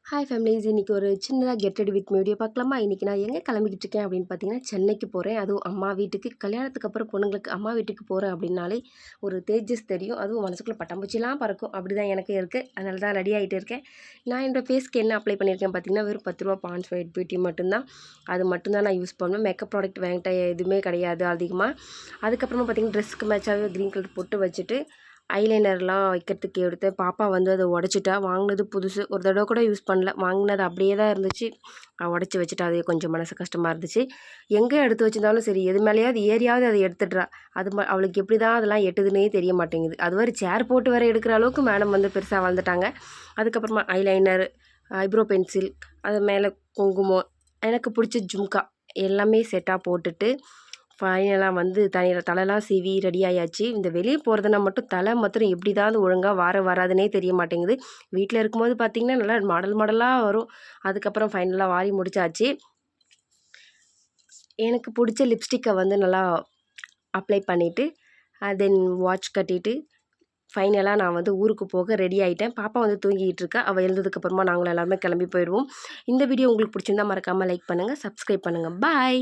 Hi families, இன்றைக்கி ஒரு சின்னதாக get ready with me video பார்க்கலாமா? இன்றைக்கி நான் எங்கே கிளம்பிக்கிட்டு இருக்கேன் அப்படின்னு பார்த்தீங்கன்னா, சென்னைக்கு போகிறேன். அதுவும் அம்மா வீட்டுக்கு. கல்யாணத்துக்கு அப்புறம் பொண்ணுங்களுக்கு அம்மா வீட்டுக்கு போகிறேன் அப்படின்னாலே ஒரு தேஜஸ் தெரியும். அதுவும் மனசுக்குள்ளே பட்டாம்பூச்சிலாம் பறக்கும். அப்படி தான் எனக்கு இருக்குது. அதனால தான் ரெடி ஆகிட்டு இருக்கேன். நான் என்னோடய ஃபேஸ்க்கு என்ன அப்ளை பண்ணியிருக்கேன் பார்த்தீங்கன்னா, வெறும் ₹10 பாண்ட்ஸ் ஒயிட் பியூட்டி மட்டும்தான். அது மட்டும்தான் நான் யூஸ் பண்ணுவேன். மேக்கப் ப்ராடக்ட் வாங்கிட்ட எதுவுமே கிடையாது அதிகமாக. அதுக்கப்புறமா பார்த்தீங்கன்னா, ட்ரெஸ்ஸுக்கு மேட்சாகவே க்ரீன் கலர் பொட்டு வச்சுட்டு ஐலைனர்லாம் வைக்கிறதுக்கு எடுத்தேன். பாப்பா வந்து அதை உடச்சிட்டா. வாங்கினது புதுசு. ஒரு தடவை கூட யூஸ் பண்ணல. வாங்கினது அப்படியே தான் இருந்துச்சு. உடச்சி வச்சுட்டா. அது கொஞ்சம் மனசு கஷ்டமாக இருந்துச்சு. எங்கே எடுத்து வச்சிருந்தாலும் சரி, எது மேலேயாவது ஏறியாவது அதை எடுத்துடுறா. அவளுக்கு எப்படி தான் அதெல்லாம் எட்டுதுன்னே தெரிய மாட்டேங்குது. அது வேறு சேர் போட்டு வேறு எடுக்கிற அளவுக்கு மேடம் வந்து பெருசாக வளர்ந்துட்டாங்க. அதுக்கப்புறமா ஐலைனர், ஐப்ரோ பென்சில், அது மேலே குங்குமம், எனக்கு பிடிச்ச ஜும்கா எல்லாமே செட்டாக போட்டுட்டு ஃபைனலாக வந்து தலைலாம் சீவி ரெடி ஆயாச்சு. இந்த வெளியே போகிறதுனா மட்டும் தலை மாத்திரம் எப்படி தான் ஒழுங்காக வராதுன்னே தெரிய மாட்டேங்குது. வீட்டில் இருக்கும்போது பார்த்திங்கன்னா நல்லா மாடல் மாடலாக வரும். அதுக்கப்புறம் ஃபைனலாக வாரி முடிச்சாச்சு. எனக்கு பிடிச்ச லிப்ஸ்டிக்கை வந்து நல்லா அப்ளை பண்ணிவிட்டு தென் வாட்ச் கட்டிட்டு ஃபைனலாக நான் வந்து ஊருக்கு போக ரெடி ஆகிட்டேன். பாப்பா வந்து தூங்கிக்கிட்டு இருக்கா. அவள் எழுந்ததுக்கப்புறமா நாங்களும் எல்லாருமே கிளம்பி போயிடுவோம். இந்த வீடியோ உங்களுக்கு பிடிச்சிருந்தா மறக்காமல் லைக் பண்ணுங்கள், சப்ஸ்கிரைப் பண்ணுங்கள். பாய்.